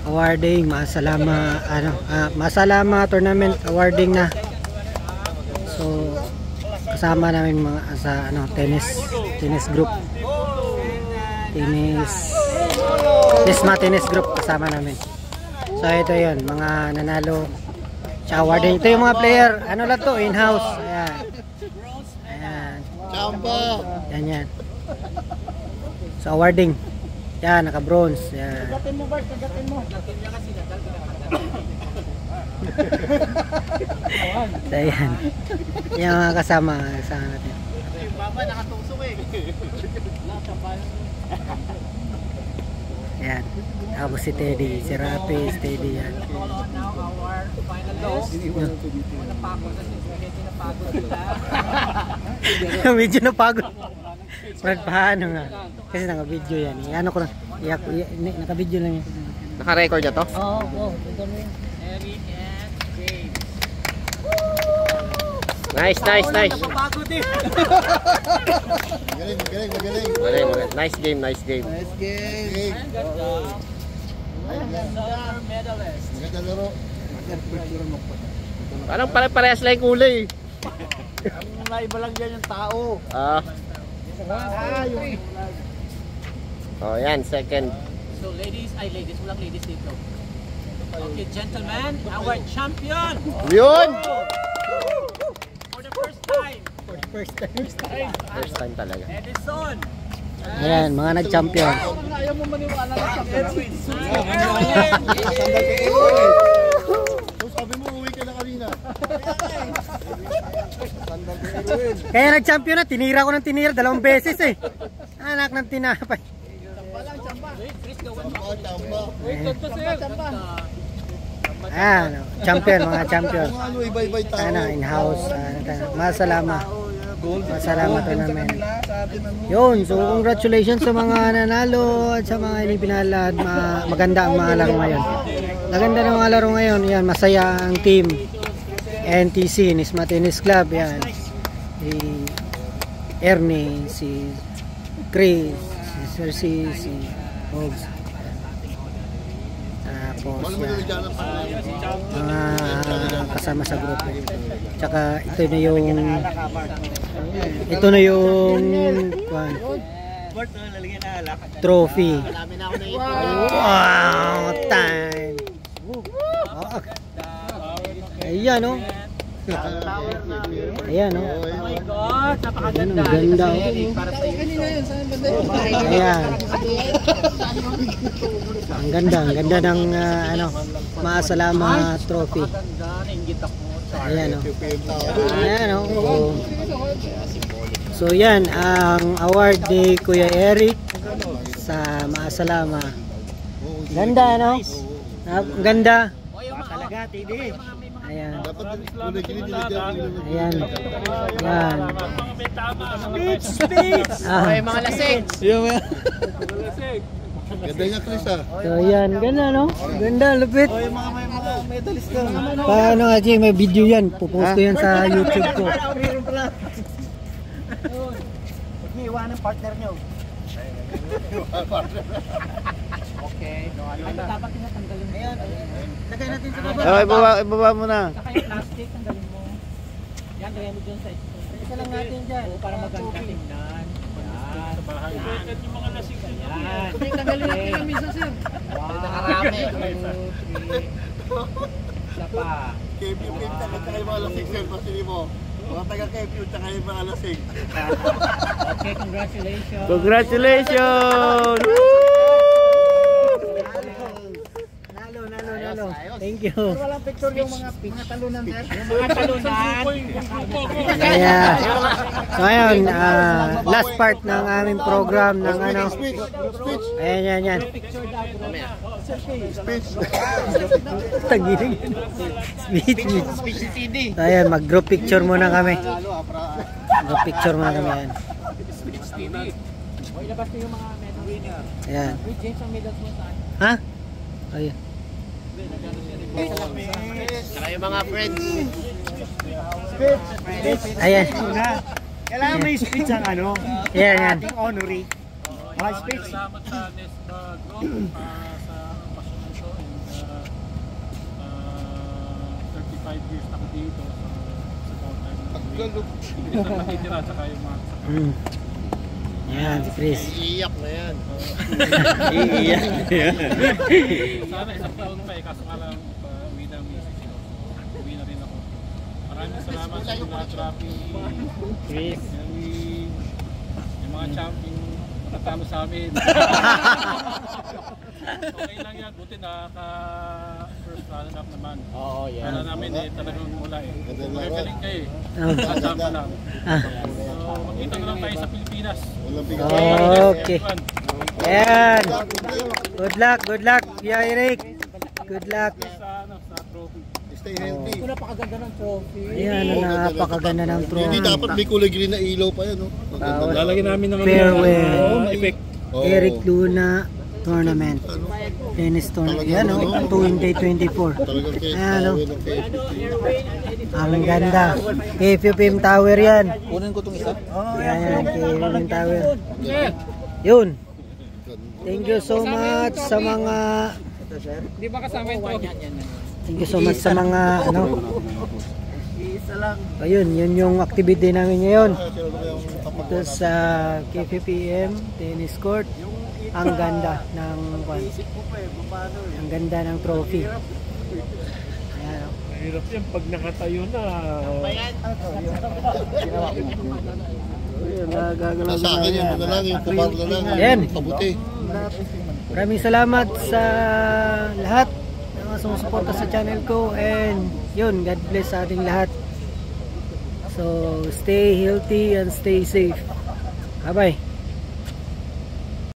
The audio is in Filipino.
Awarding, Masalama tournament awarding na. So kasama namin mga sa tennis group. Tennis group kasama namin. So ito 'yon, mga nanalo. Sa awarding, ito yung mga player. Ano lang to, in-house. Ayan. Ayan. Yan. So awarding. Yan, naka-bronze. Yan. Kagatin mo, Bart. Kagatin mo. So, yan. Yan mga kasama. Kasama natin. Yung baba, nakatusok eh. Yan. Tapos si Teddy. Si Rapi, si Teddy. Yan. Now, our finalists. Napagod na sila. Medyo napagod. Brad, paano nga? Kasi naka-video yan. Ano ko lang. Naka-video lang yan. Naka-record na to? Oo. Eric and James. Nice. Napapagod eh. Magaling. Nice game. Medalist. Parang pare-parehas lang yung kulay. Ang naiba lang dyan yung tao. Oh, yan, second. So ladies, walang ladies dito. Okay, gentlemen, our champion! Yun! For the first time! First time talaga. Edison! Ayan, mga nag-champion. Ayaw mo maniwala ng champion. Sabi mo, uwi ka na kanina. Kaya nag-champion na, tinira ko ng 2 beses eh. Anak ng tinapay. Ayan, champion, mga champion. Ano, in-house. Masalamat to namin. Yun, so congratulations sa mga nanalo at sa mga hindi pinalad. Maganda ang mga laro ngayon. Maganda ng mga laro ngayon. Yan, masaya ang team. NTC, Nisma Tennis Club. Yan. Si Ernie, si Chris, si Cersei, si Hogs. Tapos yan, mga kasama sa grupo. Tsaka ito na yung trophy. Wow, time. Ayan o. Ayan o. Oh my God, napakaganda. Ganda. Ayan. Ang ganda ng Masalama trophy. Ayan o. Ayan o. So yan ang award ni Kuya Eric sa Masalama. Ganda no? Ganda. Talaga, TV. Ayan. Ayan. Yan. Speech! Ay, mga lasing. Ganda niya, Chris ah. So yan, ganda no? Ganda, lupit. May mga medalist ka. Paano nga Jay, may video yan. Pupost ko yan sa YouTube ko. Huwag niyo iwanan partner niyo. Okay. Ay, dapat tinatanggalin mo. Ayan. Lagay natin sa baba. Ibaba mo na. Saka yung plastic, tanggalin mo. Yan, lagay mo dyan sa isa lang natin dyan. Para maganda tingnan. Yan. Yung mga lasing yan. Tanggalin natin yung misa, sir. Wow. Nakarami. Isa pa. KPU, tsaka yung mga lasing, sir. Pasili mo. Mga taga-KPU, tsaka yung mga lasing. Okay, congratulations. Congratulations! Nalo. Thank you. Walang picture yung mga talunan, sir. Yung mga talunan. Ayan. So ayun, last part ng aming program ng Speech. Ayan. Speech. Tagilig. Speech si CD. So ayan, mag-group picture muna kami. Group picture muna kami yan. Speech CD. O, ilabas ko yung mga medal winner. Ayan. Wait, James, ang medals mo saan? Ha? Ayan. Saka yung mga friends. Ayan. Kailangan may speech ang ano, Yan. ating honoree. High speech. Salamat sa Nesba Group sa pasyon nito and 35 years na ako dito sa bawat time. Hindi sa matitira sa kayo mga Yan, si Chris. Iiyak na yan. Iiyak. Sana isang taon pa kaso nga lang uwi na ang misis ko. Uwi na rin ako. Maraming salamat sa mga traffic. Chris. Yung mga champion natalo sa amin. Okay lang yan, buti first runner up naman. Oo, yan. Kala namin talagang mula Magaling kayo Oh. At lang. So, magkita na lang tayo sa Pilipinas. Okay. Yan. Good luck, Kuya Eric. Good luck. Sa trophy. Stay healthy. Ito napakaganda ng trophy. Ayan, napakaganda ng Hindi trophy. dapat may kulay green na ilaw pa yan, no? Lalagyan namin ng Farewell. effect. Eric Luna Tournament. Tennis tournament. Yan, 2024. Talagang kaya Ayan, tawin ng KFP. ang ganda. KFUPM Tower yan. Kunin ko itong isa. Yan, KFUPM Tower. Yun. Thank you so much sa mga... Di ba kasama yung trophy? Thank you so much sa mga ayun, yun yung activity namin ngayon. Ito sa KFPM Tennis Court. Ang ganda ng ang ganda ng trophy. Ayan. Mahirap yan pag nakatayo na. Nasa akin yung mga lang, yung kupar na lang, Yan. yung kabuti. Maraming salamat sa lahat ng mga sumusuporta sa channel ko, and yun, God bless sa ating lahat. So stay healthy and stay safe. Bye bye.